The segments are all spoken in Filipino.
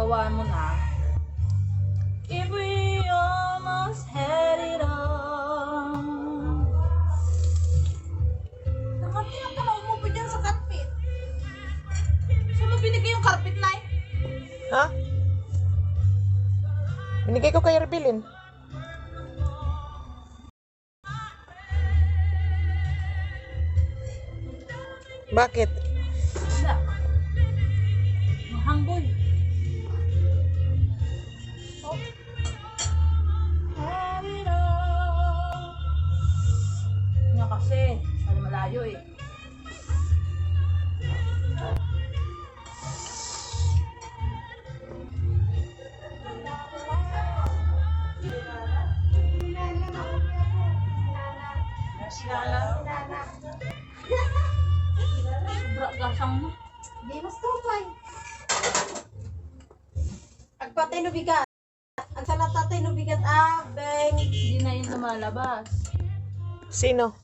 gawa mo na. If we almost had it all. Nakatiyak ka na umupo dyan sa carpet. Saan mo binigay yung carpet na eh? Ha? Binigay ko kay Rebelin. Bakit? Wala. Mahanggoy. Oh. Had it all. Nga kasi, masyado malayo eh. Sobra gasang mo. Di mas tupay. Agpatay no bigat. Ang salatatay no bigat beng. Hindi na yun lumalabas. Sino?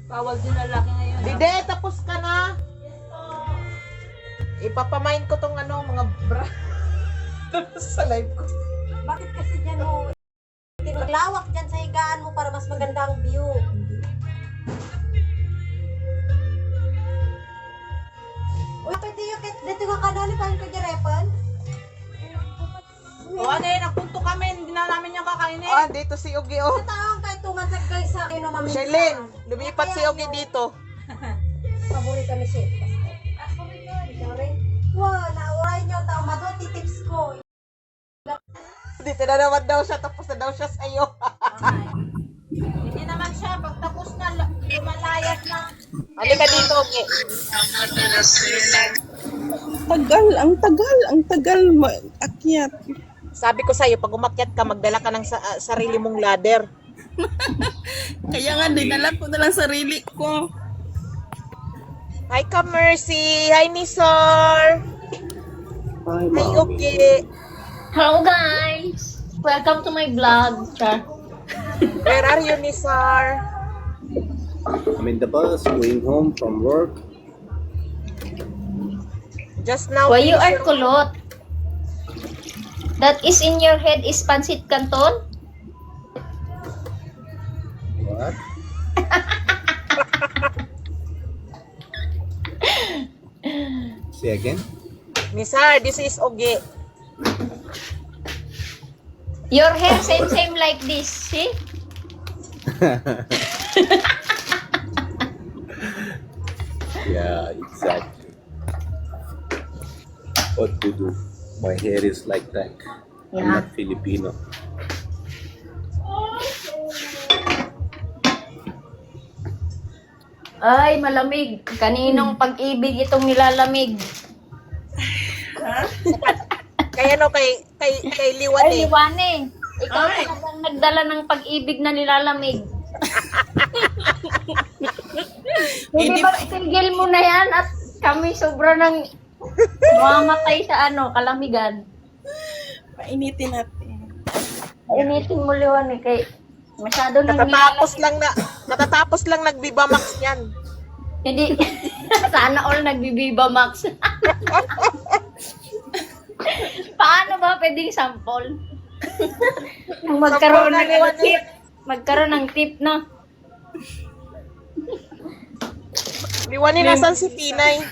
Bawal din lalaki ngayon. Dide, tapos ka na. Ipapamain ko tong mga bra. Sa live ko. Bakit kasi dyan mo tinuglawak dyan sa higaan mo para mas maganda ang view? Uy, pwede yung dito ka kanali pa ko dyan, Repon? O ano yun, nagpunto kami. Hindi na namin yung kakainin. Ah, dito si Ugi, oh. Sa taong kahit tumansag kayo sa akin o mamit. Sherlyn, lumipat si Ugi dito. Paborito kami siya. Sorry. Wow, nauray nyo. Tao maduti tips ko. Dito na naman daw siya, tapos na daw siya sa'yo. Hindi naman siya. Pagtapos na, lumalayas na. Halika dito, Ugi. Ang tagal akyat. Sabi ko sa'yo, pag umakyat ka, magdala ka ng sarili mong ladder. Kaya nga, dinala ko na lang sarili ko. Hi, Ka Mercy. Hi, Nisor. Hi, Ugi. Hello guys! Welcome to my vlog, Char. Where are you, Nisor? I'm in the bus going home from work. Just now. Why you are Nisor- kulot? That is in your head is Pansit Canton? What? Say again? Nisar, this is Ugi. Your hair same like this, see? Yeah, exactly. What to do? My hair is like that. I'm Yeah. not Filipino. Ay, malamig. Kaninong pag-ibig itong nilalamig? Kaya no, kay Liwan Ay, eh. Liwane. Ikaw talagang nagdala ng pag-ibig na nilalamig. Hindi ba itigil mo na yan at kami sobra ng mamatay sa kalamigan. Painitin natin. Initin mo Liwane kay masyado nang Natatapos lang nag-Viva Max yan. Hindi. Sana all nagbibiba max. Paano ba pwedeng sample? Nung magkaroon Sample na ng Liwane. tip. Magkaroon ng tip na. Liwan ni nasan si Tinay?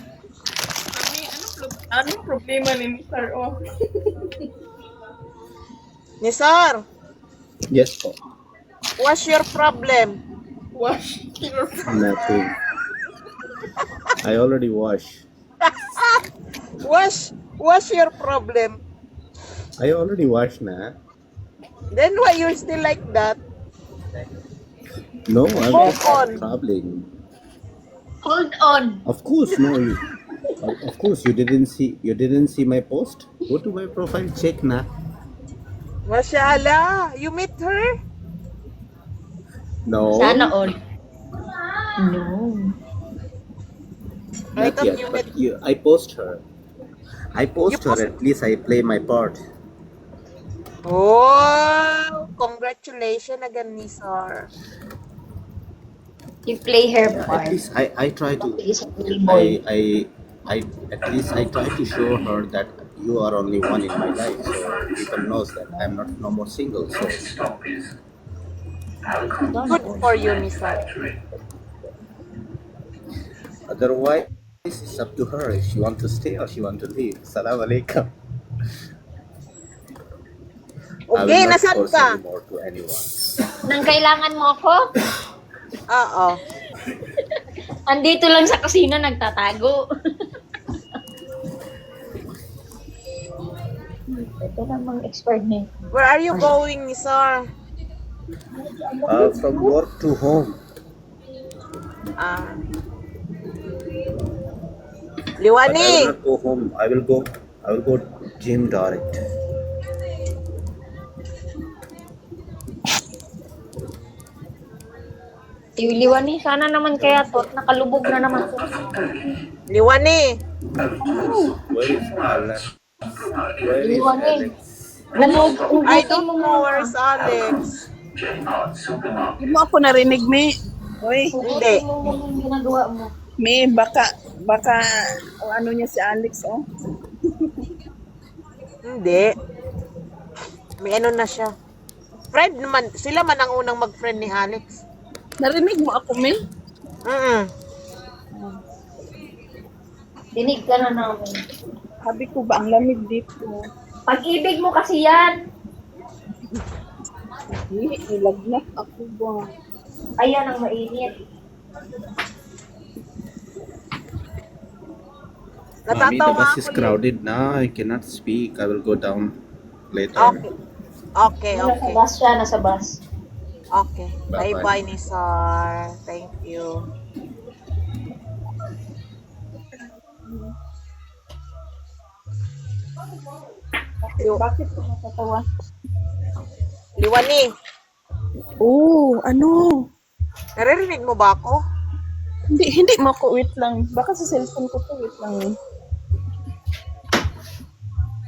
Anong problema ni Mr. O? Nisar, Yes, po. what's your problem? Wash your Nothing. I already wash. What's your problem? I already wash na. Then why you're still like that? No, I'm Hold just on. traveling. Hold on. Of course, no. Of course, you didn't see my post. Go to my profile, check na. Mashallah, you meet her? No. Sana all. No. I Not thought yet, you but met- I post her. I post You her, post- at least I play my part. Oh, congratulations again, Nisar. You play her At part. least I try to Isang boy. I at least I try to show her that you are only one in my life, so people knows that I'm not no more single. So Good for you, Nisa. otherwise, it's up to her if she want to stay or she want to leave. Salam alaikum. I Okay, will not nasaan force ka? anymore to anyone. Nang kailangan mo ako, Oo. andito lang sa kusina nagtatago. Ito namang expert niya. Where are you going, Nisar? From work to home. Ah. But I Liwani! will not go home. I will go gym direct. Liwan ni, sana naman kaya to, nakalubog na naman to. Liwani! Where is Alex? Where is Liwan ni. Alex? I don't know where's Alex. Hindi mo ako narinig, May. Uy, Hindi. Mo yung ginagawa mo. May, baka, o ano niya si Alex, oh. Hindi. May ano na siya. Friend naman. Sila man ang unang mag-friend ni Alex. Narinig mo ako, May? Mm-mm. Dinig ka na namin. Sabi ko ba, ang lamig dito. Pag-ibig mo kasi yan. Hindi, nilagnat ako ba? Ayan ang mainit. Mommy, the Natatawa bus ako is eh. crowded now. I cannot speak. I will go down later. Okay. Okay, Nasa okay. bus siya, nasa bus. Okay. Bye-bye. Bye-bye, Nisar. Thank you. Bakit ko natatawa? Liwani, Oo, ano? naririnig mo ba ako? Hindi mo ako, wait lang. Baka sa cellphone ko to, wait lang.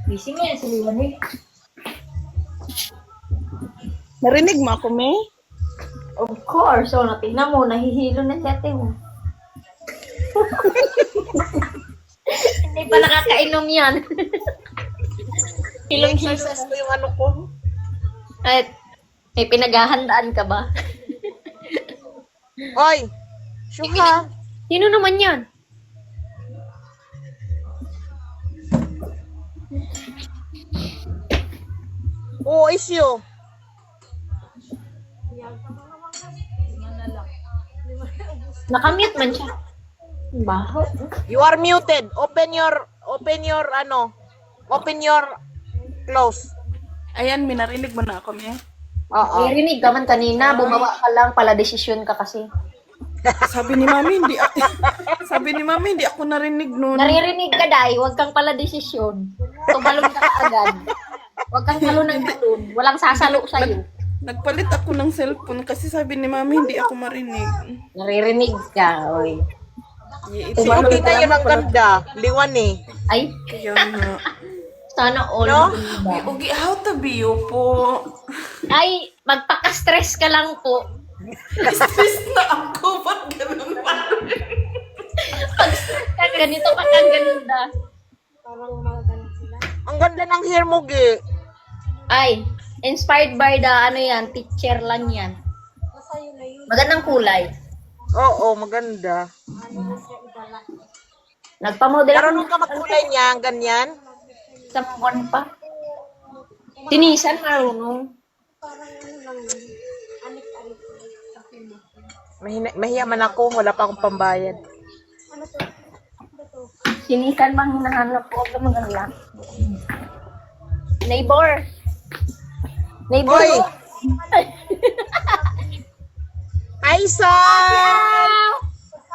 Busy nga yan si Liwan eh. Narinig mo ako, May? Of course. So, natingnan mo, nahihilo na siya, mo. Hindi pa nakakainom yan. Hilong hilo. Exercise ko yung ano ko. At, may pinaghahandaan ka ba? Hoy! Shuha! Sino naman yan? Oo, issue. Nakamute man siya. Baho. You are muted. Open your close. Ayan, may narinig mo na ako, May. Oo. Narinig ka man kanina, bumawa ka lang, pala desisyon ka kasi. Sabi ni Mami, hindi ako narinig nun. Naririnig ka, Day, huwag kang pala desisyon. Tumalon ka agad. Huwag kang talon ng talon. Walang sasalo sa'yo. Nagpalit ako ng cellphone kasi sabi ni Mami, hindi ako marinig. Naririnig ka, oy. Si okay na yun ang ganda. Liwani. Ay, Kaya nga. sana all. No? Ugi, how to be you po? Ay, magpaka-stress ka lang po. Stress na ako. Ba't ganun ba? Pag-stress ka, ganito ka kang ganda. Parang magaganap sila. Ang ganda ng hair mo, Gi. Ay, inspired by the, ano yan, teacher lang yan. Basta yun na yun. Magandang kulay. Oo, maganda. Ano na siya idala. Nagpamodel ako Marunong ka magkulay niya, ganyan. sa buwan pa. Tinisan, marunong. Parang ano lang yun. Anik-anik. Mahiya man ako, wala pa akong pambayad. Ano to? Ano to? Sinisan bang hinahanap ko? Huwag ka mag-alala. Neighbor. Neighbor. Hoy! Hi, son!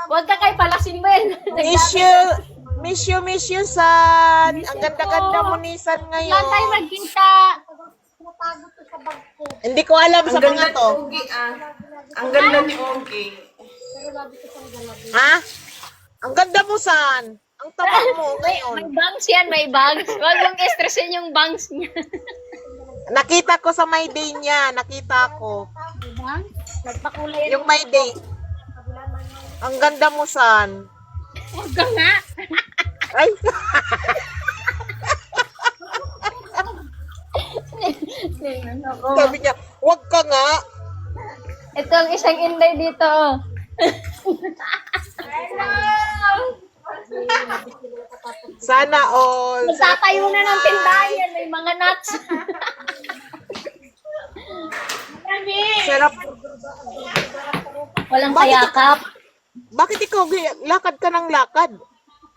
Huwag ka kay palasin mo yan. Miss you, son! Ang ganda-ganda mo ni San Saan tayo ngayon. magkita? Tumatago to sa bag ko. Hindi ko alam sa mga to. Ugi, ah. Ang ganda ni Ugi. Pero labi ko siyang galabi. Ha? Ang ganda mo, son! Ang tapang mo May ngayon. bangs yan, may bangs. Huwag mong stressin yung bangs niya. Nakita ko sa my day niya. Nakita ko. Bangs? Nagpakulay Yung my day. Ang ganda mo, San. Huwag ka nga. Ay, Ako. sabi niya, wag ka nga. Ito ang isang inday dito. Oh. Sana all. Magtatayo na ng tindahan. May mga nuts. Sarap. Walang Bakit? kayakap. Bakit ikaw lakad ka ng lakad?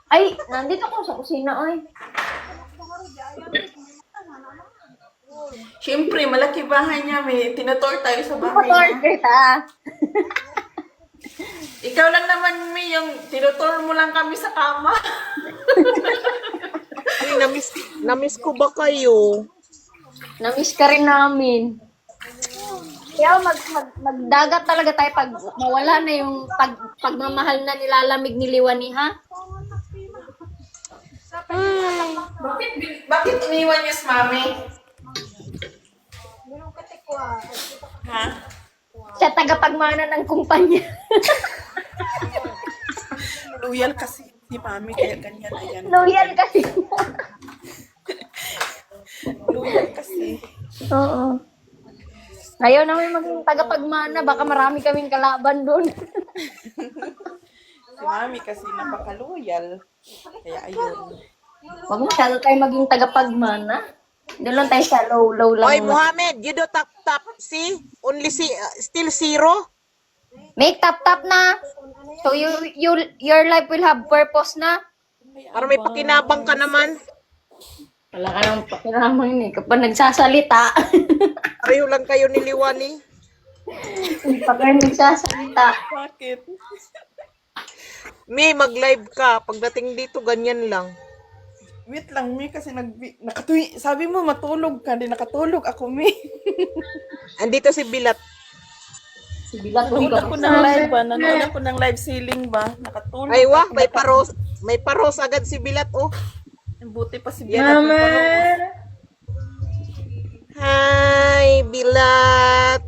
Ay, nandito ako sa kusina, oy. Siyempre, malaki bahay niya, may tinutour tayo sa bahay niya. Order ta. Ikaw lang naman, Mi, yung tinutour mo lang kami sa kama. Ay, namiss ko ba kayo? Namiss ka rin namin. Kaya magdagat talaga tayo pag mawala na yung pagmamahal na nilalamig ni Liwani, ha? Bakit iniwan niyo si Mami? Ha? Siya tagapagmana ng kumpanya. Loyal kasi si Mami, kaya ganyan, ayan. Loyal kasi. Loyal kasi. Oo. Ayaw namin maging tagapagmana. Baka marami kaming kalaban doon. Si Mami kasi napaka-loyal. Kaya ayun. Huwag masyado tayo maging tagapagmana. Doon lang tayo sa low lang. Oy, Mohammed, you do tap see? Only still zero? Make tap na. So your life will have purpose na. Para may pakinabang ka naman. Wala ka nang pakiramang ni kapag nagsasalita. Pareho lang kayo ni Liwani. Kapag nagsasalita. Bakit? Mi, mag-live ka. Pagdating dito, ganyan lang. Wait lang, Mi, kasi sabi mo matulog ka, di nakatulog ako, Mi. Andito si Bilat. Nanood ako ng live ba? Nanood ako ng live ceiling ba? Nakatulog Ay, wah, ako. may paros agad si Bilat, oh. Buti pa si Yan. Bilat. Hi, Bilat.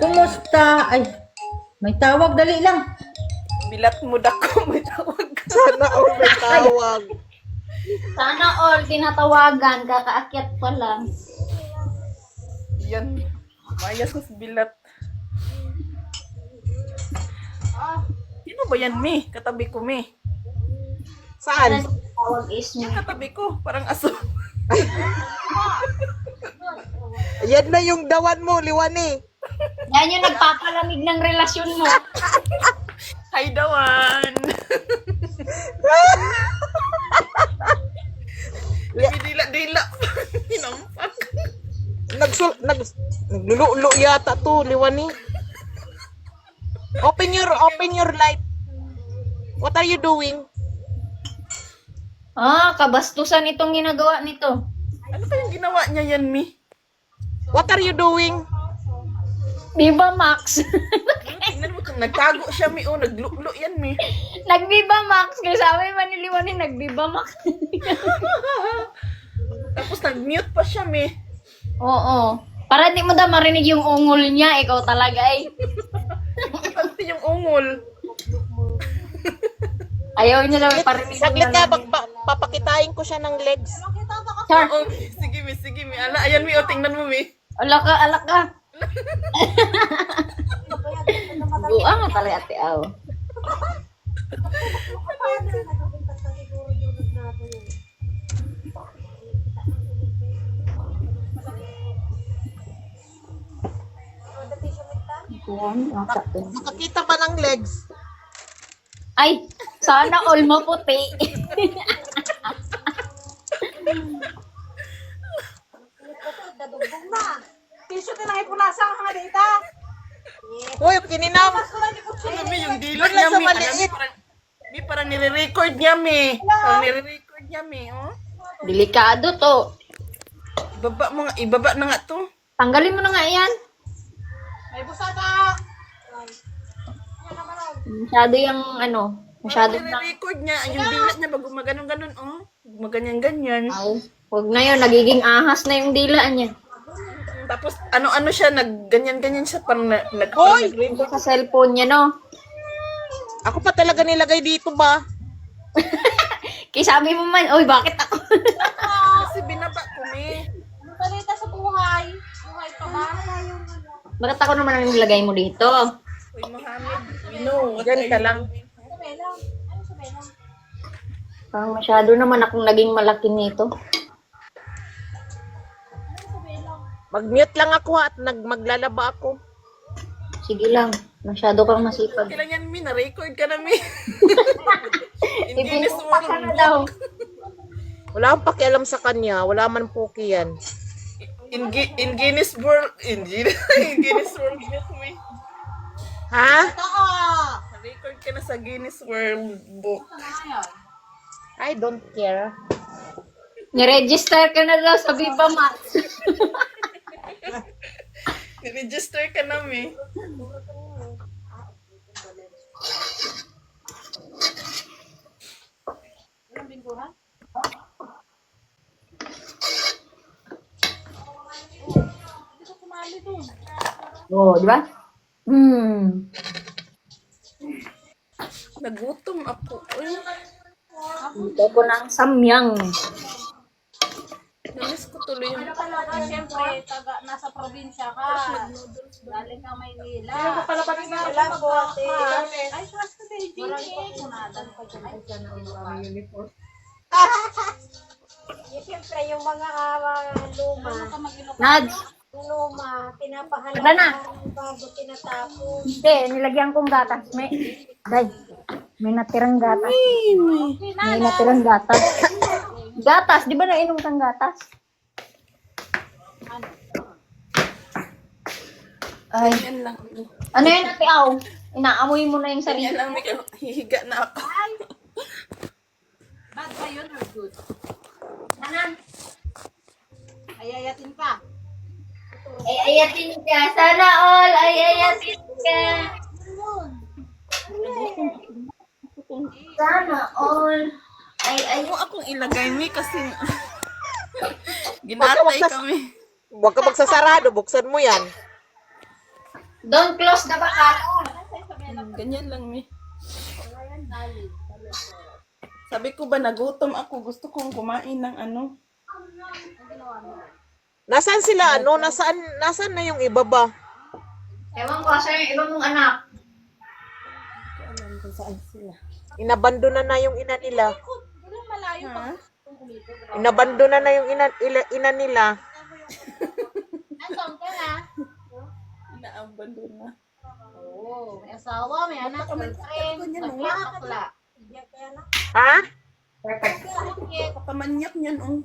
Kumusta? Ay, may tawag, dali lang. Bilat mo dako, may tawag ka. Sana all may tawag. Sana all tinatawagan. Kakaakyat pa lang. Yan. Mayas ko si Bilat. Sino ba yan, Mi? Katabi ko, Mi. Saan? Tawag is Yan katabi ko, parang aso. Yan na yung dawan mo, Liwani. yan yung nagpapalamig ng relasyon mo. Hi, Dawan! Dila-dila. Hinampak. Naglululo yata to, Liwani. Open your light. What are you doing? Kabastusan itong ginagawa nito. Ano kayang ginawa niya yan, Mi? What are you doing? Viva Max. Tingnan mo kung nagtago siya, Mi. Oh, naglulo yan, Mi. Nag-Viva Max. Kasi sabi maniliwanin, nag-Viva Max. Tapos nag-mute pa siya, Mi. Oo. Para di mo daw marinig yung ungol niya. Ikaw talaga eh. Pati yung ungol. Ayaw niya lang parinig. Saglit ka, papakitain ko siya ng legs. Char. Oh, sige, Mi. Ala, ayan, Mi. Oh, tingnan mo, Mi. Alak ka. Buwa nga talaga ate aw. Nakakita ba ng legs? Ay, sana all maputi. Tisyo tinangay punasan nga dita. Hoy, kininaw. Ano, Mi, yung dila Doon lang niya, sa Mi. maliit. Mi, parang nire-record niya, Mi. Parang nire-record niya, Mi. Oh. Delikado to. Ibaba na nga to. Tanggalin mo na nga yan. May busada. Masyado yung masyado Parang na. nire-record niya. Yung dila niya, pag gumaganon-ganon, oh. Gumaganyan-ganyan. Ay, huwag na yun. Nagiging ahas na yung dila niya. Tapos, ano siya, nagganyan-ganyan siya, parang Hoy! Ito sa cellphone niya, no? Ako pa talaga nilagay dito ba? Kaya sabi mo man, oy, bakit ako? Kasi binaba ko, me. Ano balita sa buhay? Buhay pa ba? Bakit ako naman ang nilagay mo dito? Uy, Mohammed, we know what Diyan ka are you lang. doing. Sa belang. Ano sa belang? Parang masyado naman akong naging malaki nito. Ano sa belang? Mag-mute lang ako at maglalaba ako. Sige lang, masyado kang masipag. Kailan yan, me? Na-record ka na, me. In Guinness Ipinumpa ka na World daw. Wala akong pakialam sa kanya. Wala man poki yan. in Guinness World in Guinness World Book, me. Ha? Totoo! Na-record ka na sa Guinness World Book. Ano nga yan? I don't care. Niregister ka na daw sa Viva Max. Register ka na, me. Walang bingguran? Hindi ka sumali dun. Oo, di ba? Nagutom ako. Uy, Ito ko ng samyang. namiss ko tuloy yung... Ano talaga, siyempre, nasa probinsya ka. Galing ka Maynila. Wala po, ate. Ay, trust ko din, Jinky. Kunadan ko dyan. Siyempre, yung mga luma, Ano ka mag-ilok? Nads, yung luma, pinapahalaga Wala na. bago tinatapon. hindi, nilagyan kong gatas. May natirang gatas. May natirang gatas. Gatas, di ba nainom kang gatas? Ay, Yan lang. ano yun, ate Aw? Inaamoy mo na yung sarili. Yan lang, me. Hihiga na ako. Bad ba yun or good? Anan? Ayayatin ka. Ay, ayatin ka. Sana all, ay ayatin ka. Sana all. Ay, Huwag mo akong ilagay, me, kasi... Ginatay kami. Huwag ka magsasarado. Buksan mo yan. don't close the bacano. Ganyan lang, me. Sabi ko ba, nagutom ako. Gusto kong kumain ng ano. Nasaan sila? Ano? Nasaan na yung iba ba? Ewan ko, saan yung iba mong anak? Alam kung saan sila. Inabandona na yung ina nila. Hindi malayo pa. Inabandona na yung ina nila. Andong ka na. Inaabandon na. Oo, may asawa, may anak, girlfriend, bakla. Ha? Pakamanyak niyan, oh.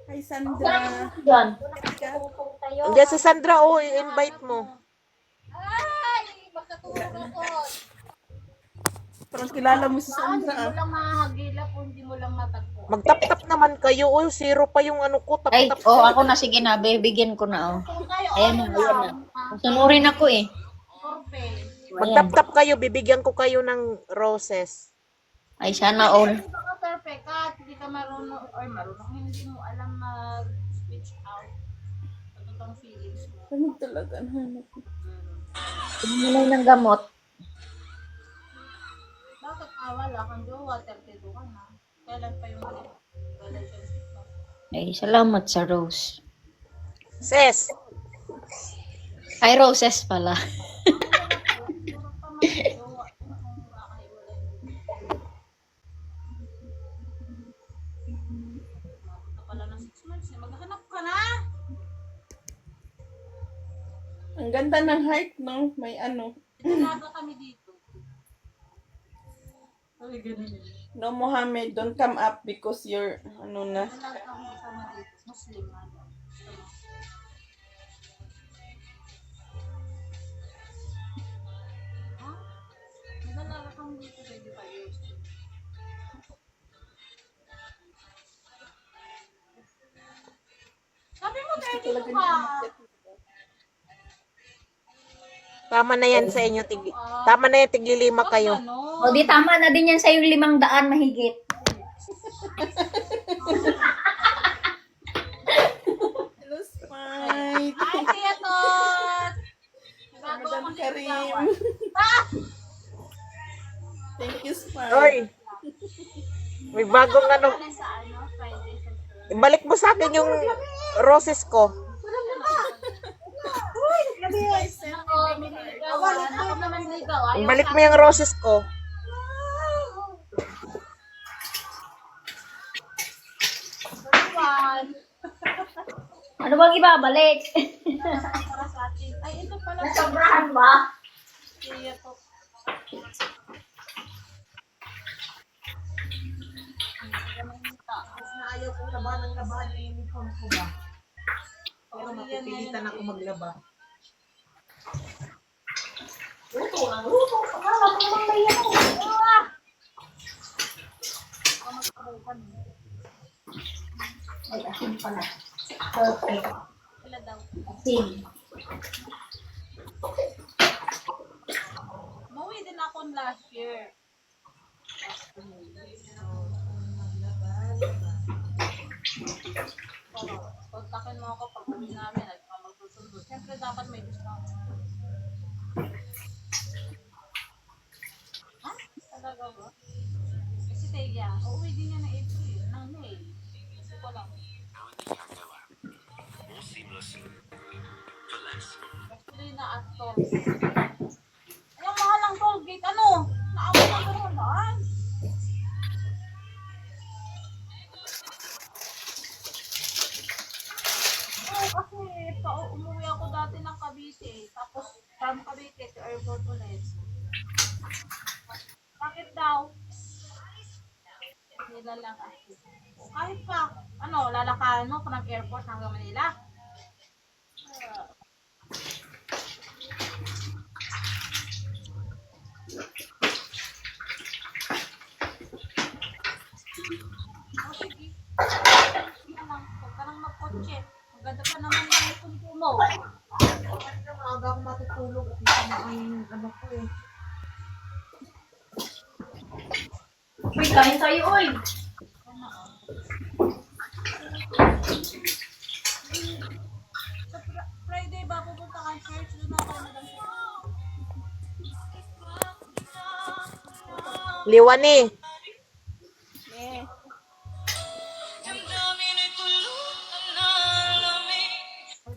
Hi, Sandra. Diyan. Andiyan si Sandra. Oh, i-invite mo. Ay, magkatulog ako. Parang kilala mo si Hindi Sandra, mo ah. lang mahagilap kung hindi mo lang matagpo. Magtap-tap naman kayo. Oh, zero pa yung ano ko. Ay, Tap-tap. ako na, sige na, bibigyan ko na, oh. Kung kayo, Ayan na, ayan na. Sunurin ako, eh. Orpe. Ayan. Magtap-tap kayo. Bibigyan ko kayo ng roses. Ay, sana all. Hindi ka perfect at hindi ka marunong, or marunong, hindi mo alam mag-switch out sa totoong feelings mo. Ano talaga, hanap ko. Tingnan ng gamot. Bakit wala kang jowa, 32 ka na? Kailan pa yung relationship mo? Ay, salamat sa Rose. Ses. Ay, Roses pala. Pala ng 6 months, maghanap ka na! Ang ganda ng height, no? May ano. Tinaga kami dito. Ay, ganun yun. No, Mohammed, don't come up because you're, ano na. Tinaga kami kasama dito. Muslim nga. Ha? Nagalaga kami dito 25 years. Sabi mo 32 ka. Tama na yan sa inyo. Tama na yan. Tiglilima kayo. Ano? O, di tama na din yan sa'yo 500 mahigit. Hello, Smite. Ay, Tia Tot! Bago Madam ako Karim. niligawan. Ah! satisfied. Oy, may bagong ano. Sa ano, Friday sa church. Ibalik mo sa akin yung roses ko. Ako naman ligaw. Ayaw Ibalik mo yung roses ko. Juan. Ano bang ibabalik? Para sa atin. Ay, ito pala. Nasobrahan ba? Siya to. Ayaw kong labanan yung uniform ko ba? Pero mapipilitan ako maglaba. Luto lang, luto. Akala ko naman may yan. Ay, asin pala. Perfect. Sila daw. Asin. Mauwi din ako last year. Kontakin mo ako pag uwi namin at magsusundo. Siyempre dapat may discount. Ha? Talaga ba? Kasi Teya, uuwi din niya ng April, ng May. Hindi ko lang. Actually na at toll. Ay, ang mahal ang toll gate. Ano? Naabot ang gano'n. Oo, kasi umuwi ako dati ng Cavite. Tapos from Cavite to airport ulit. Bakit daw? Nila lang ako. Kahit pa, ano, lalakaran mo from airport hanggang Manila. O sige. Huwag ka nang magkotse. Ang ganda pa naman yung punto mo. Maaga ako matutulog at hindi na ang ano ko eh. Uy, kain tayo, uy. Sa Friday ba pupunta kang church? Doon ako nalang Liwani.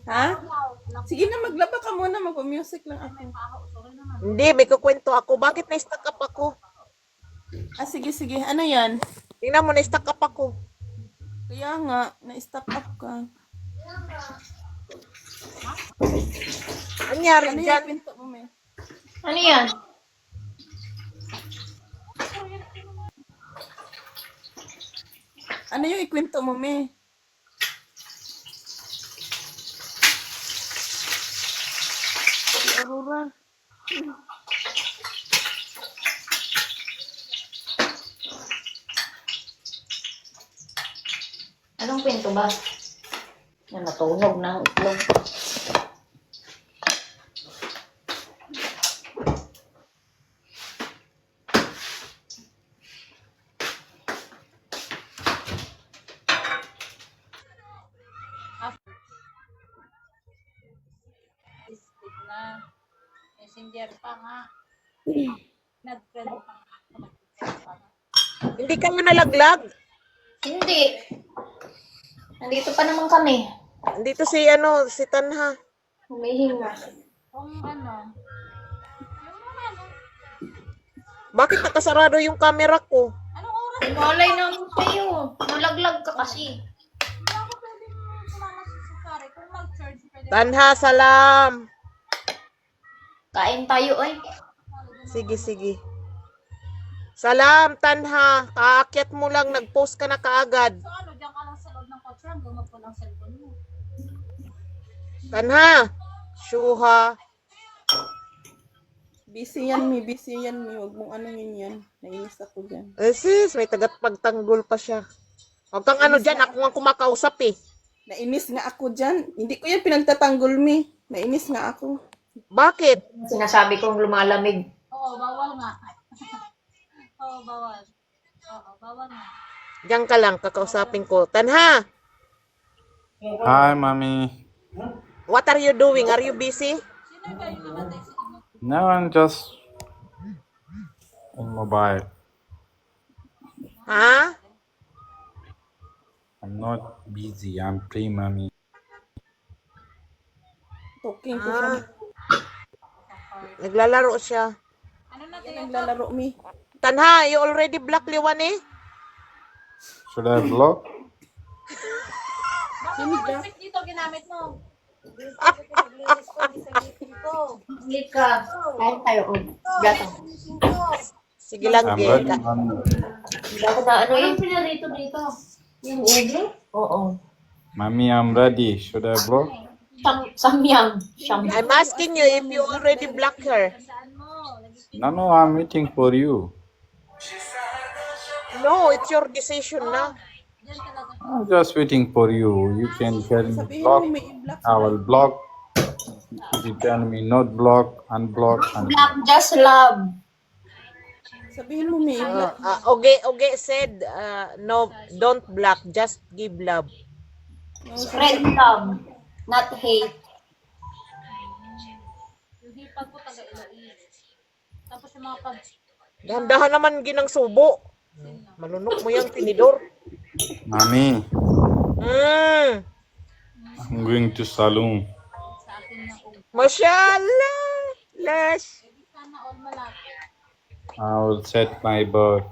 Ha? Sige na, maglaba ka muna. Mag-music lang ako. Hindi, may kukwento ako. Bakit na-stuck up ako? Ah, sige, sige. Ano yan? Tingnan mo, na-stuck up ako. Kaya nga, na-stop up ka. Anyari Ano dyan? yung pinto mo, me? Ano yan? Ano yung ikwento mo, me? Si Aurora. Anong pinto ba? Yan, natunog ng itlog. Istig na. Messenger pa nga. Nag-friend pa nga. Nag-friend pa nga. Hindi kayo nalaglag? Hindi. Nandito pa naman kami. Dito si ano, si Tanha. Humihinga. Kung ano. Yung mga ano. Bakit nakasarado yung camera ko? Anong oras? Malay namin sa'yo. Nalaglag ka kasi. Hindi ako pwedeng sumama sa safari. Kung mag-charge, pwede. Tanha, salam. Kain tayo, ay. Sige, sige. Salam, Tanha. Kaakyat mo lang, nag-post ka na kaagad. So ano, diyan ka lang sa loob ng kotse hanggang magpull ang cellphone mo. Tanha. Shuha. Busy yan, me. Busy yan, me. Huwag mong ano yan. Nainis ako dyan. Eh sis, may tagapagtanggol pa siya. Huwag kang ano dyan, ako nga kumakausap eh. Nainis nga ako dyan. Hindi ko yan pinagtatanggol, me. Nainis nga ako. Bakit? Sinasabi kong lumalamig. Oo, bawal nga. Oo, bawal. Oo, bawal nga. Diyan ka lang, kakausapin ko. Tanha, Hi, mommy. what are you doing? Are you busy? Sino ba yung namatay sa inyo? No, I'm just on mobile. Ha? I'm not busy. I'm free, mommy. Talking ko Ah, siya. naglalaro siya. Naglalaro mi. Tanha, you already blocked Liwan eh? Should I block? Bakit dito ginamit mo? Lika. Kain tayo. Gato. Sige lang, I'm Ge. ready, mommy. Gato na ano yung pinarito dito? Yung ulo? Oo. Mommy, I'm ready. Should I block? Samyang. Samyang. I'm asking you if you already blocked her. No, I'm waiting for you. No, it's your decision na. I'm just waiting for you. You can tell me Sabihin block. mo may i-block. I will block. If you tell me not block, unblock, unblock. Black just love. Sabihin mo may i-block. Oge said, no, don't block, just give love. Spread love. Not hate. Yung hipag ko taga Iloilo. Tapos yung mga pag... Dahan-dahan naman ginang subo. Malunok mo yung tinidor. Mommy, Mm. I'm going to saloon. Mashallah. Lash. Sana all malapit. I will set my bird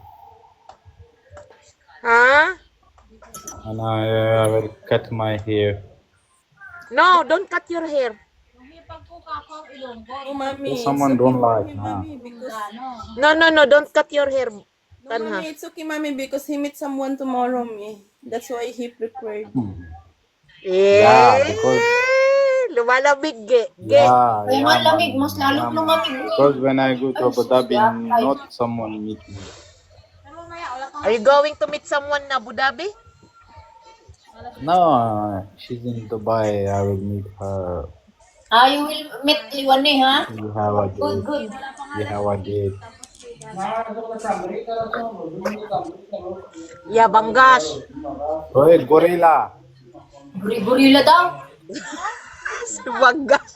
Ha? and I will cut my hair. No, don't cut your hair. Yung hipag ko kakao Ilonggo. Oh, mami. If someone don't like, Mami, because Ano? No, don't cut your hair. no, Tanha. mami, it's okay, mami, because he meet someone tomorrow, me. That's why he prepared. Yeah, because Lumalamig, Ge. yeah, Kaya nga lamig. Mas lalong lumamig. because when I go to Abu Dhabi, not someone meet me. Pero mamaya, wala kang... Are you going to meet someone in Abu Dhabi? No, she's in Dubai. I will meet her. You will meet Liwani, ha? We have a Good, date. good. We have a date. Yeah, Banggash. Hey, gorilla. Guri-gurila daw. Si Banggash.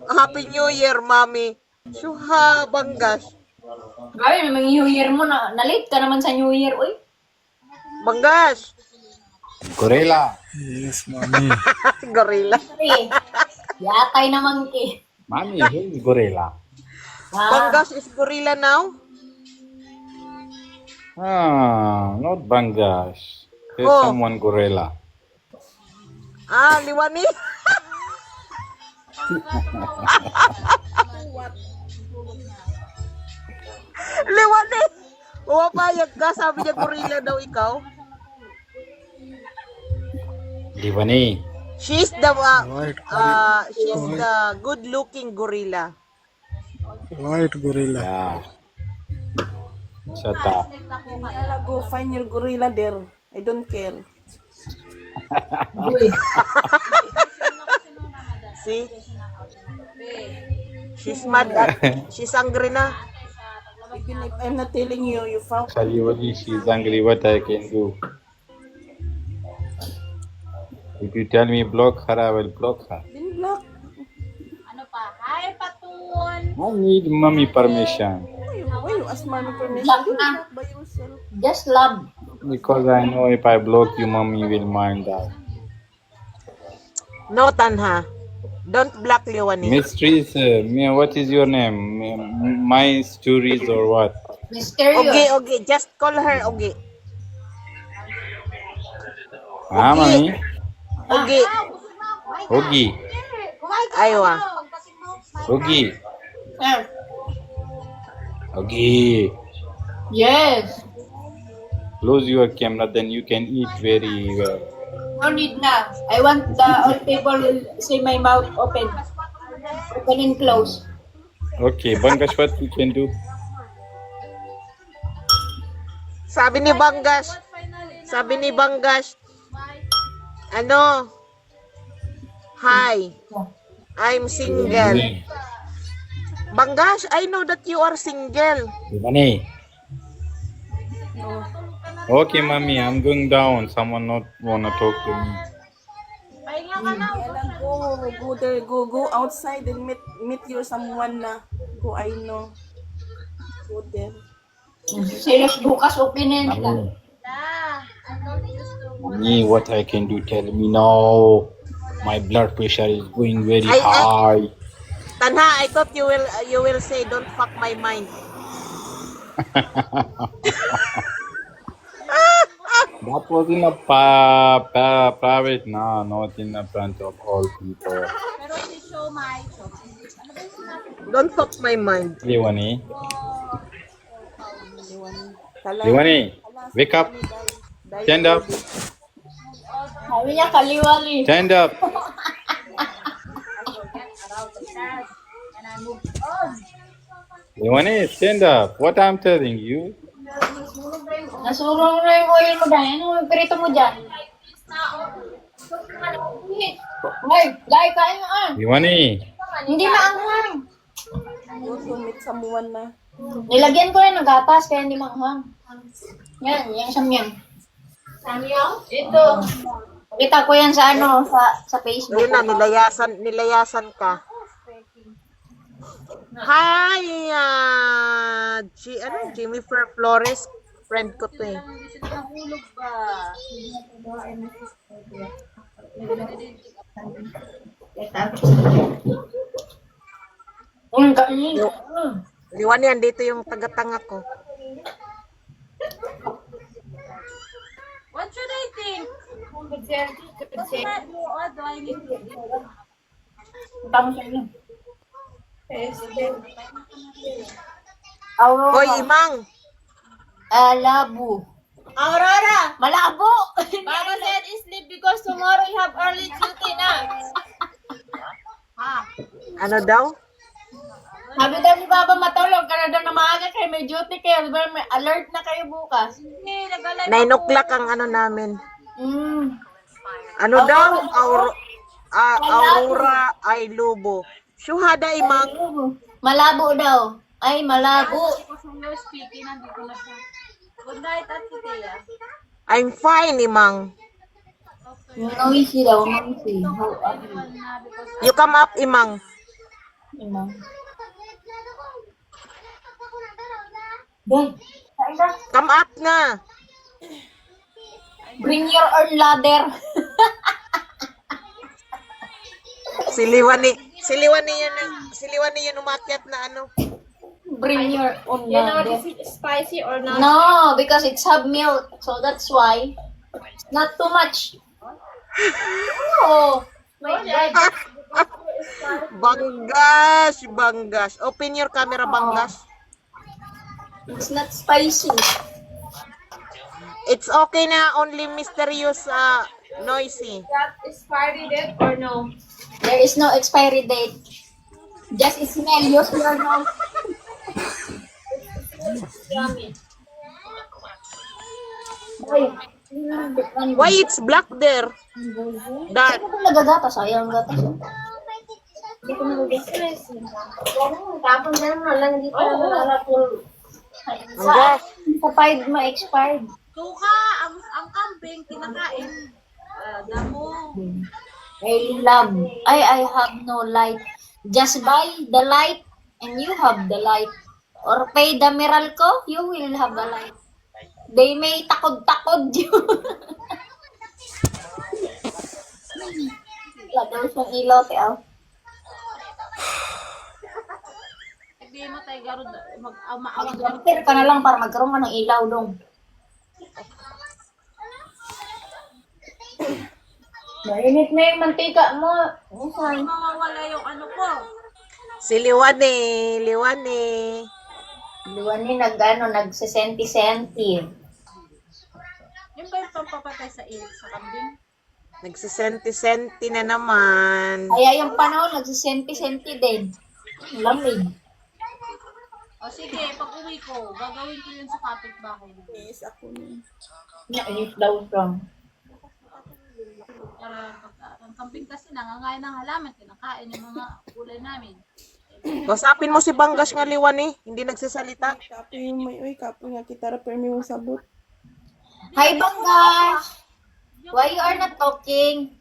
Happy New Year, Mami. Shuha, Banggash. Grabe, may New Year mo na. Na-late ka naman sa New Year, uy. Banggash. Gorilla. Gorilla. Eh, yatay naman ki. Mommy, who is gorilla? Banggash is gorilla now? Not Bangash. There's Oh. someone gorilla. Liwani. Liwani. Payag ka. Sabi niya gorilla daw ikaw. Divani. She's the good-looking gorilla. Yeah. Shut up. I'll go find your gorilla there. I don't care. Uy. See? She's mad at, she's angry na. Even if I'm not telling you, you found Shaliwali, she's angry. What I can do? If you tell me block her, I will block her. then block. Ano pa? Hi, Patun! I need mommy permission Why you ask mommy permission? Block Do na. it by yourself. Just love. because I know if I block you, mommy will mind that. No, Tanha. Don't block Liwani. Mysteries, what is your name? My stories or what? Mysterious. Okay. Just call her Okay. Ah, mommy? Okay. Ogi. Aywa. Ogi. Ah, Ogi. yes. Close your camera, then you can eat very well. No need na. I want the all people will see my mouth open. Open and close. Okay, Bangash, what you can do? Sabi ni Banggash, ano? Hi. I'm single. Banggash, I know that you are single. Money. Okay, mommy, I'm going down. Someone not wanna talk to me. Pahinga ka na. Go there, go outside and meet your someone na who I know. Go there. Serious bukas, okay na yan nila. Me, what I can do? Tell me now. My blood pressure is going very high. Tanha, I thought you will say, don't fuck my mind. That was in a private, no, not in the front of all people. Pero si Shomai, ano ba yung sinabi? Don't fuck my mind. Liwani, Liwani, wake up. Stand up. Sabi niya, kaliwali. Stand up. And I moved on. Liwani, stand up. What I'm telling you. Nasurong na yung oil mo dahil. Ano yung perito mo dyan? Ay, dahil kain mo ah. Liwani. Hindi maanghang. Sumit sa buwan na. Nilagyan ko rin ng gatas kaya hindi maanghang. Yan, yung samyang. Samyang? Ito. Kita ko yan sa ano, sa Facebook. Yun na, nilayasan ka. Hi, Jimmy Flores. Friend ko to eh. Gusto ko nahulog ba? Ang kain. Liwan yan, dito yung tagatanga ko. What should I think? What do I need to do? Tama sa inyo. Hoy, Imang! Labo. Aurora! Malabo! Baba said sleep because tomorrow you have early duty na. Ano daw? Sabi daw ni Baba matulog ka na daw na maaga kayo, may duty kayo, may alert na kayo bukas. 9 o'clock ang ano namin. Ano Aurora. daw? Aurora ay lubo. Syuhada, Imang. Malabo daw. Ay, malabo. Ako sa your speaking, nandito na siya. Good night, Ate Thea. I'm fine, Imang. Noisy daw, noisy. How are you? You come up, Imang. Dahil, Come up na. bring your own ladder. Si Liwani yun umakyat na ano. Bring your own ladder. Is it spicy or not? No, because it's have milk. So that's why. It's not too much. Oh, my God. Banggas. Open your camera, Banggas. It's not spicy. It's okay na, only mysterious noisy. That expiry date or no? There is no expiry date. Just smell. Use your nose. Yummy. Why it's black there? Dark. Hindi ko nagagata. Sayang gatas. Hindi ko nagagata. Tapon na lang dito na nalalapol. Hanggas. Sa 5 ma-expired. Tuka, ang kambing, kinakain. Damo. I have no light. Just buy the light and you have the light. Or pay the Meralco, you will have the light. They may takod-takod yun. Wala daw siyang ilaw, Teo. Hindi mo tayo garod, maawag garod. Pero ka na lang para magkaroon ka ng ilaw dong. Mainit na yung mantika mo. Hindi mawawala yung ano ko. Si Liwani. Liwan ni nagsisenti-senti. Yung ba yung pampapatay sa kambing? Nagsisenti-senti na naman. Kaya yung panahon, nagsisenti-senti din. Lamig. O sige, pag uwi ko, gagawin ko yun sa kapitbahay. Yes, ako na. Nainit daw siya. Ang kambing kasi nangangain ng halaman, kinakain yung mga gulay namin. Kasapin mo si Banggas nga Liwani. Hindi nagsasalita. Kapoy yung kapoy nga kita pero may sabot. Hi, Banggas! Why you are not talking?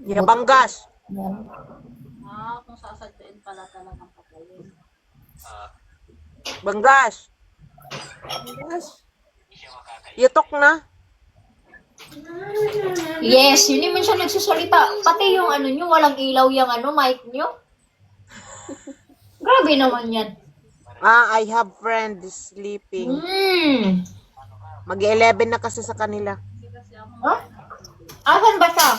Yeah, Banggas. Yan. Kung sasadyain pala talagang patayin. Banggas. Yutok na. Yes, hindi man siya nagsusalita. Pati yung ano nyo, walang ilaw yung mic nyo. Grabe naman yan. I have friend sleeping. Mag-11 na kasi sa kanila. Huh? Asan ba siya?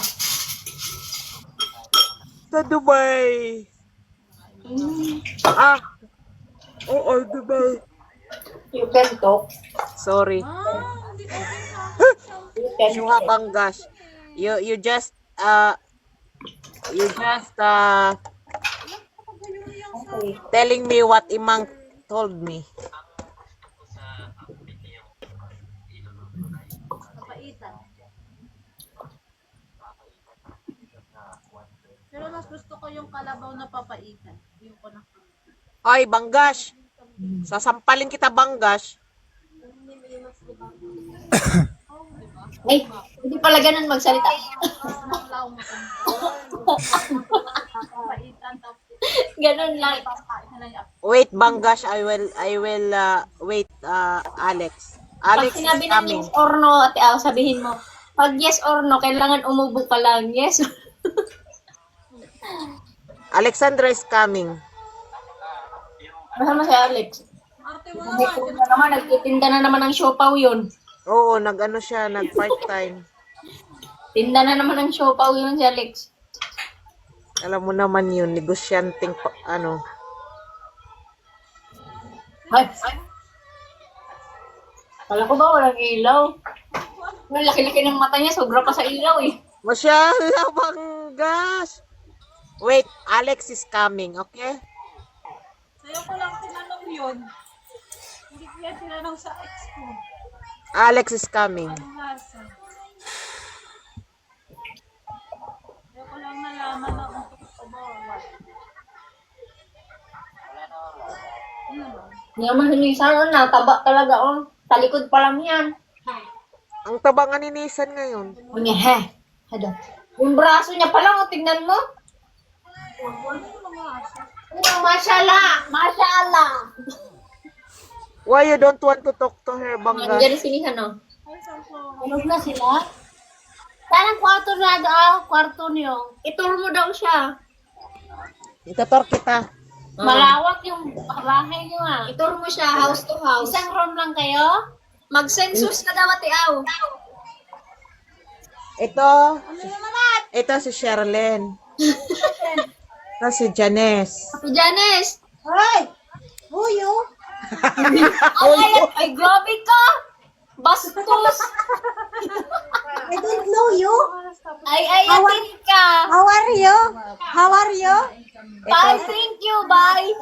Sa Dubai. Oo, Dubai. You can talk. Sorry. You can Shuha Banggas. You just telling me what Imang told me. Papaitan. Pero mas gusto ko yung kalabaw na papaitan. Yung ko na. Ay, Banggas. Sasampalin kita, Banggas. Ay, hindi pala ganun magsalita. Law mo papaitan. Tapos Ganun lang. papaitan na yung Wait, Banggas. I will wait, Alex. Pag Alex is sinabi ng coming. yes or no, ate Al, sabihin mo, pag yes or no, kailangan umubo ka lang. Yes. Alexandra is coming. Masama si Alex. arte mo Nagtitinda na naman ng siopaw yun. Oo, nag-ano siya, nag-part-time. Tinda na naman ng siopaw yun si Alex. Alam mo naman yun, negosyanteng, ano. Ay. Kala ko ba walang ilaw? Ang laki-laki ng mata niya, sobra pa sa ilaw eh. Masyala, Banggas. Wait, Alex is coming, okay? Sa'yo ko lang tinanong yun. Hindi ko yan tinanong sa ex ko. Alex is coming. Ang hasa. Sa'yo ko lang nalaman na kung totoo ba or what. Ano ba? Hindi naman hinisan, nataba talaga oh. Talikod pa lang yan. Ang tabangan ni Nisan ngayon. Unya, he. Hada. Yung braso niya pa lang, oh, tignan mo. Oh, mashallah. Mashallah. Why you don't want to talk to her, Banggas? Nandiyan si Nihan, oh. Ay, saan po? Tulog na sila? Saan ang kwarto na kwarto niyo? Ituro mo daw siya. Itator kita. Malawak yung bahay niyo ah. Ituro mo siya, house to house. Isang room lang kayo? Mag-census ka daw, ate Aw. Ito si Sherilyn. Ito si Janice. Si Janice. Hoy! Huyo! Ay, grabe ka! Bastos! I don't know you. Ay, atin ka! How are you? How are you? Bye, thank you, bye!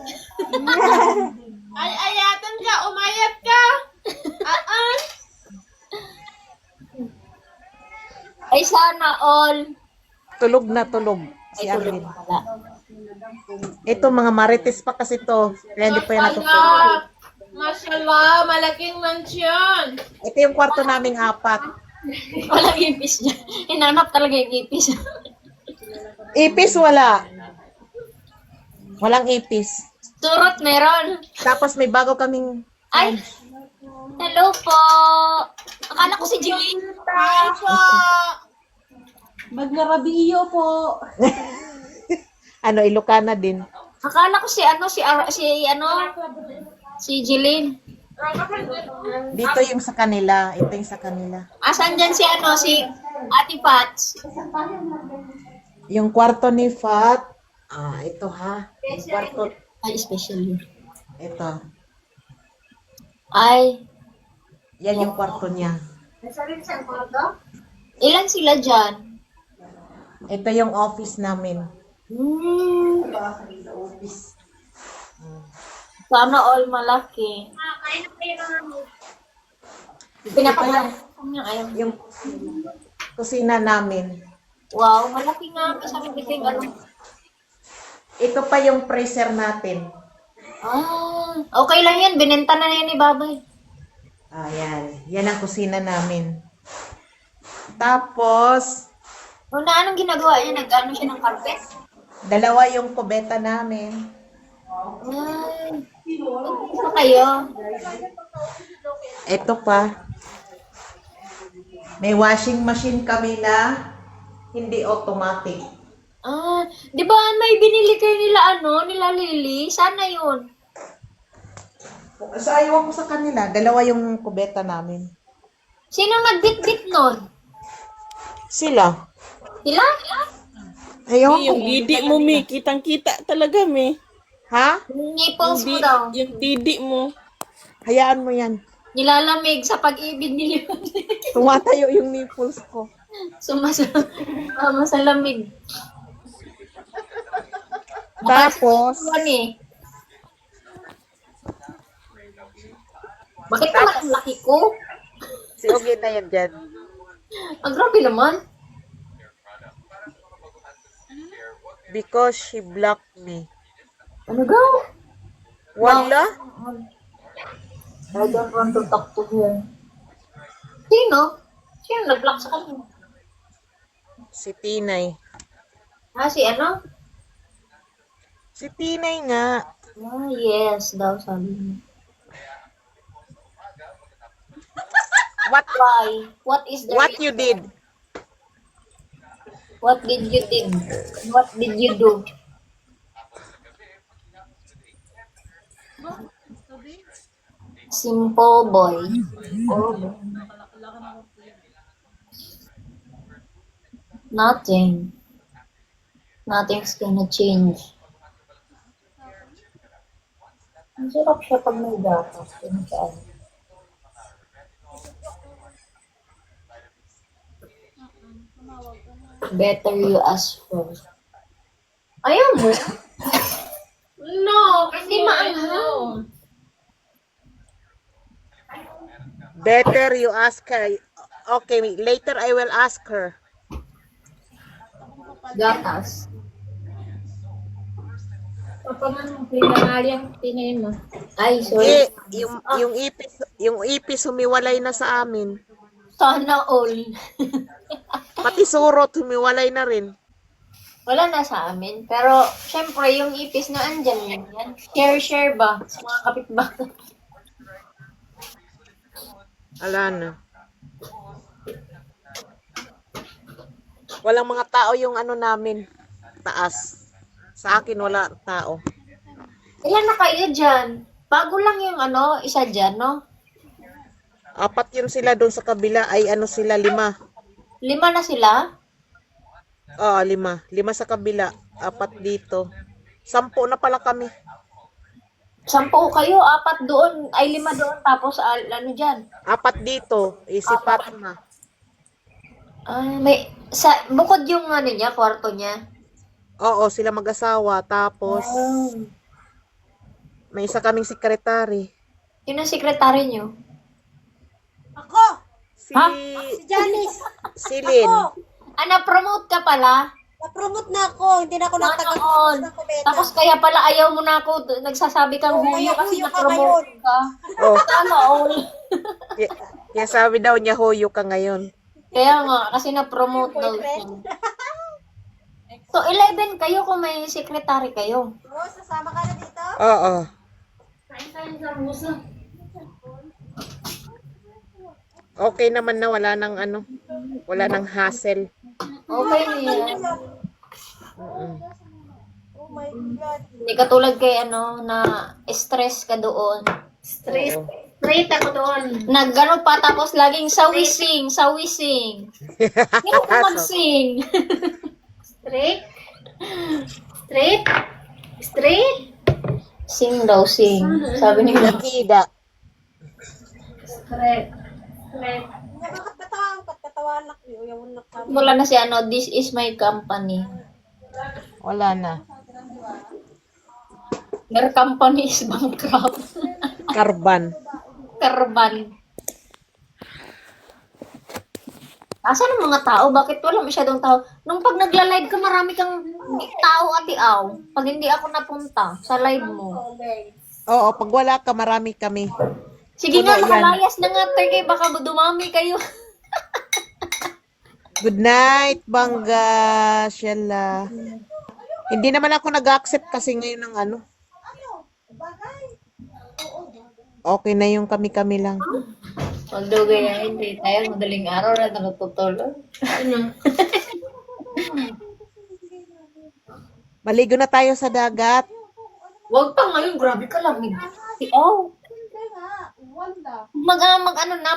Ay, ayatan ka, umayat ka. Ay, sana all. Tulog na tulog. Si Ay, tulog Arlene. pala. Ito, mga marites pa kasi to. Kaya hindi pa yan natutulog. Mashallah, malaking mansyon. Ito yung kwarto naming 4. Walang ipis niya. Hinanap talaga yung ipis. Ipis wala. Walang ipis. Turot meron. Tapos may bago kaming... Ay! Hello po! Akala ko si Jillian. Hi po! Magnarabiyo po. Ano, Ilocana din. Akala ko si Jillian. Dito yung sa kanila. Ito yung sa kanila. Asan dyan si Ate Pats? Yung kwarto ni Fat. Ito ha. Yung kwarto. Ay, special yun. Ito. Ay, Yan yung kwarto niya. ilan sila dyan? Ito yung office namin. Sana all malaki. Pinapagawa niya ayaw. Yung kusina namin. Wow, malaki nga. Sabi biting ano. Ito pa yung freezer natin. Okay lang yan. Binenta na yan ni Babay. Yan. Yan ang kusina namin. Tapos, Anong ginagawa niya? Nag-ano siya ng carpet? Dalawa yung kubeta namin. Ay, ano kayo? Ito pa. May washing machine kami na hindi automatic. Ah, di ba may binili kayo nila Lily? Sana yun. Sa ayaw ko sa kanila, dalawa yung kubeta namin. Sino nagbitbit nun? Sila. Sila? Ayaw Yung didi mo, Mi. Kitang-kita talaga, Mi. Ha? Nipples mo daw. Yung didi mo. Hayaan mo yan. Nilalamig sa pag-ibig ni Leon. Tumatayo yung nipples ko. Sa lamig. Tapos, Ano eh? Bakit naman ang laki ko? si Ogie na yan dyan. Ang grabe naman. Because she blocked me. Ano daw? Wala? I don't want to talk to her. Sino? Sino nag-block sa kanya? Si Tinay. Ah, si ano? Si Tinay nga. Ah, yes, daw sabi niya. What Why? What is the what reason? you did? What did you did? What did you do? Simple boy. Oh, nothing. Nothing's gonna change. Ang sarap siya pag may gatas. Saan? Better you ask first. Ayaw mo? No, kasi maanghang. Better you ask her. Okay, later I will ask her. Gatas. Papangan mo, pinangalyang tinayin mo. Ay, sorry. Eh, yung ipis humiwalay na sa amin. Sana all. Pati surot humiwalay na rin. Wala na sa amin. Pero, syempre, yung ipis na andyan yan. Share-share ba? Sa mga kapitbahay. Ala na. Walang mga tao yung ano namin. Taas. Sa akin wala tao. Ilan na kayo dyan? Bago lang yung isa dyan, no? 4 yun sila doon sa kabila. Ay ano sila, 5. 5 na sila? Oo, 5. 5 sa kabila. 4 dito. 10 na pala kami. 10 kayo, 4 doon, ay 5 doon, tapos ano dyan? 4 dito. Si Fatma. Ay, bukod yung niya, kwarto niya. Oo, sila mag-asawa. Tapos, may isa kaming sekretary. Yun ang sekretary niyo. Ako! Si, Si Janice! si Lynn. Na-promote ka pala? Na-promote na ako. Hindi na ako Noon. nagtagal ng kubeta. Tapos kaya pala ayaw mo na ako, nagsasabi kang Oo, huyo kaya kasi huyo ka na-promote ka. Oh, Ano, kaya sabi daw niya, hoyo ka ngayon. Kaya nga, kasi na-promote daw siya. So, 11 kayo kung may secretary kayo. Oo, sasama ka na dito? Oo. Okay naman na wala nang wala nang hassle. Okay niya. Oh my God. Hindi katulad kay na stress ka doon. Stress. Straight ako doon. Naggano pa tapos laging sawising. Hindi ko mag-sing. Straight? Sing daw, sing. Sabi ni Nakida. Katawan na ko. Yung nak kami. wala na si this is my company. Wala na. Their company is bankrupt. Karban. Karban. Asan ang mga tao? Bakit wala masyadong tao? Nung pag nagla-live ka, marami kang tao ati-aw. Pag hindi ako napunta sa live mo. Oo, pag wala ka, marami kami. Sige Wala nga, yan. makalayas na nga, Terkay. Baka dumami kayo. Good night, Bangga. Shella. Hindi naman ako nag-accept kasi ngayon ng ano. Okay na yung kami-kami lang. Although kaya hindi tayo, madaling araw na natutulog. Maligo na tayo sa dagat. Huwag pa ngayon, grabe ka lamig. Oh,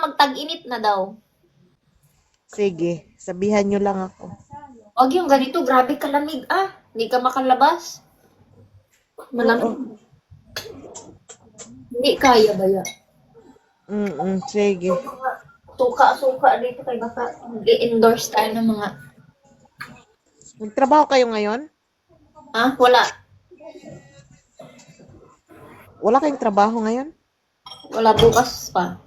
magtag-init na daw. Sige, sabihan nyo lang ako. Huwag yung ganito, grabe ka lamig. Hindi ka makalabas. Malamig. Hindi kaya ba yan? Sige. Suka dito kay baka mag-i-endorse tayo ng mga... Nagtrabaho kayo ngayon? Wala. Wala kayong trabaho ngayon? Wala, bukas pa.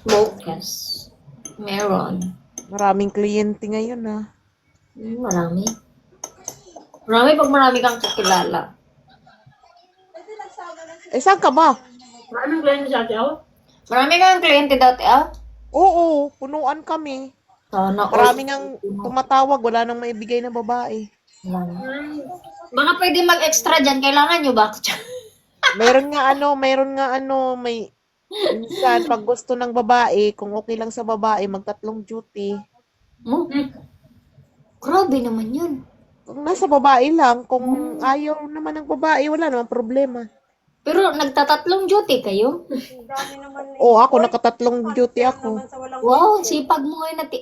Bukas. Meron. Maraming kliyente ngayon Marami. Marami pag marami kang kakilala. Saan ka ba? Maraming kliyente sa atin, Marami kang kliyente dati, Oo, punuan kami. Sana Maraming ang tumatawag, wala nang maibigay na babae. Baka pwede mag-extra dyan. Kailangan nyo ba? Mayroon nga may minsan pag gusto ng babae, kung okay lang sa babae, magtatlong duty. Grabe naman yun. Kung nasa babae lang, kung ayaw naman ng babae, wala namang problema. Pero nagtatatlong duty kayo? Dami naman Oo, ako nakatatlong duty ako. sa walang Wow, sipag mo ngayon nati.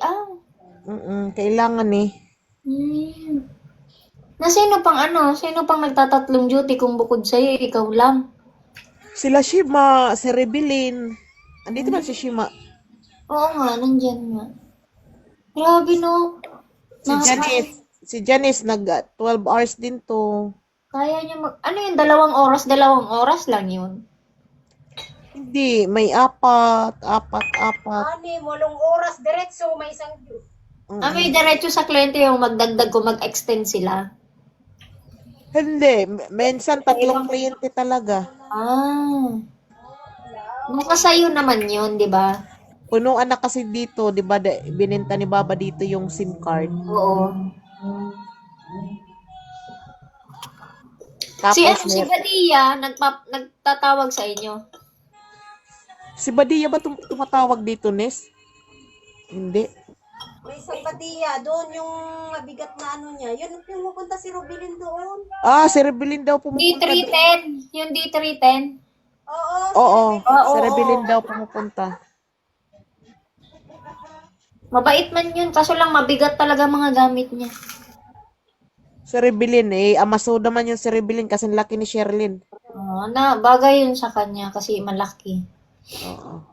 Kailangan Sino pang nagtatatlong duty kung bukod sa'yo, ikaw lang? Sila Shima, si Rebelin. Andito ba si Shima? Oo nga, nandyan nga. Grabe no. Si Janice nag 12 hours din to. Kaya niya ano yung 2 oras lang yun. Hindi, may apat. 8 oras diretso may isang May diretso sa kliyente yung magdagdag kung mag-extend sila. Hindi, minsan 3 kliyente talaga. Nasa sayo naman yun, di ba? Punuan na kasi dito, di ba, bininta ni Baba dito yung SIM card. Oo. Tapos Si Badia, nagtatawag sa inyo. Si Badia ba tumatawag dito, Nes? Hindi. may isang batiya doon yung mabigat na ano niya. Yun yung pupunta si Rubilin doon. Si Rebelin daw pumupunta. D310. Yung D310. Oo. Si Rebelin daw pumupunta. Mabait man yun, kaso lang mabigat talaga mga gamit niya. Si Rebelin, amasoda man yung si Rebelin kasi laki ni Sherlyn. Bagay yun sa kanya kasi malaki. Oo.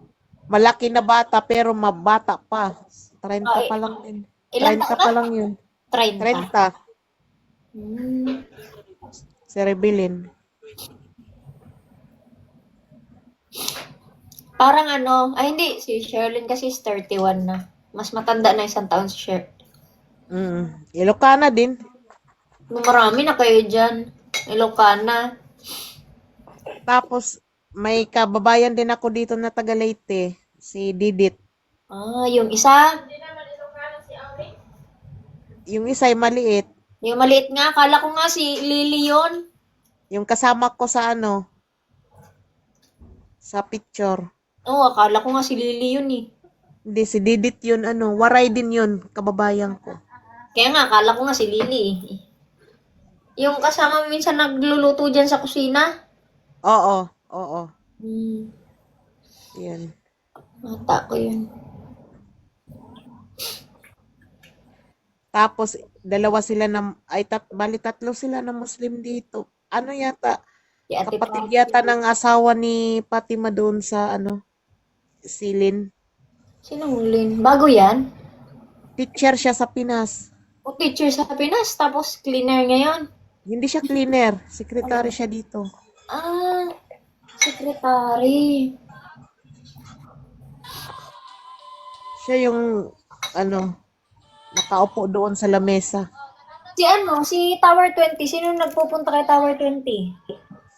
Malaki na bata pero mabata pa. 30 pa lang din. Ilang 30 pa lang yun. 30. 30. Si Rebelin. Parang hindi, si Sherlyn kasi is 31 na. Mas matanda na 1 taon si Sher. Ilocana din. Marami na kayo dyan. Ilocana. Tapos, may kababayan din ako dito na taga Leyte. Si Didit. Yung isa. Yung isa ay maliit. Yung maliit nga. Akala ko nga si Lily yun. Yung kasama ko sa sa picture. Akala ko nga si Lily yun eh. Hindi, si Didit yun, waray din yun, kababayan ko. Kaya nga, akala ko nga si Lily eh. Yung kasama mo minsan nagluluto dyan sa kusina. Oo. Yan. Mata ko yun. Tapos, dalawa sila bali 3 sila na Muslim dito. Ano yata? Si Ate Kapatid yata ng asawa ni Fatima doon sa Silin. Sinong Lynn? Bago yan? Teacher siya sa Pinas. Teacher sa Pinas, tapos cleaner ngayon. Hindi siya cleaner. Secretary siya dito. Secretary. Siya yung, nakaupo doon sa lamesa. Si Tower 20. Sino nagpupunta kay Tower 20?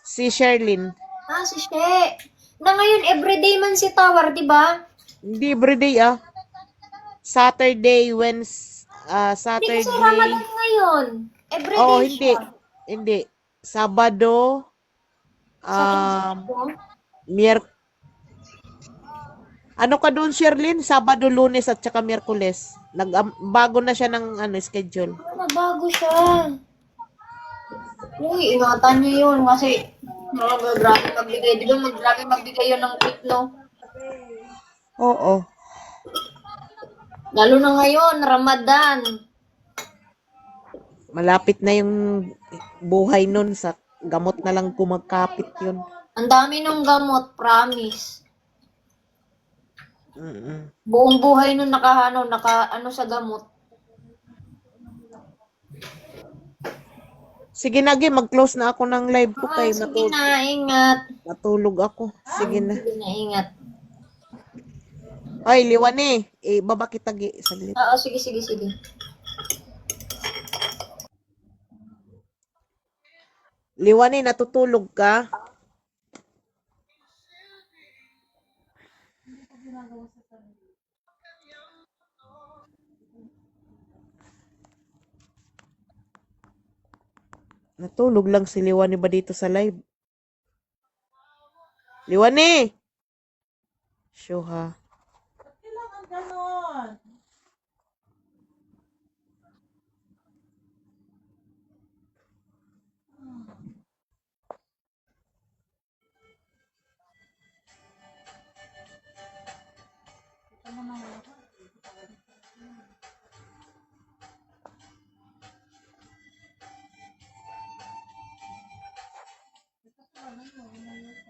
Si Sherlyn. Si She. Na ngayon, everyday man si Tower, di ba? Hindi everyday, Saturday, Hindi kasi Saturday. Ramadan ngayon. Everyday Oh, hindi. siya. Hindi. Sabado, Mier ano ka doon, Sherlyn? Sabado, Lunes at saka Miyerkules. Bago na siya ng schedule. Nabago siya. Uy, ingatan niyo yun kasi grabe magbigay. Di ba grabe magbigay yun ng tip, no? Oo. Lalo na ngayon, Ramadan. Malapit na yung buhay nun sa gamot na lang kumagkapit yun. Ang dami nung gamot, promise. Mm-mm. Buong buhay nun naka sa gamot. Sige na, Gi, mag-close na ako ng live ko kay Sige na, ingat. matulog ako. Sige na. Sige na, ingat. Ay, Liwani, baba kita, Gi, saglit. Oo, sige. Liwani, natutulog ka? Natulog lang si Liwani ba dito sa live? Liwani! Sure ha.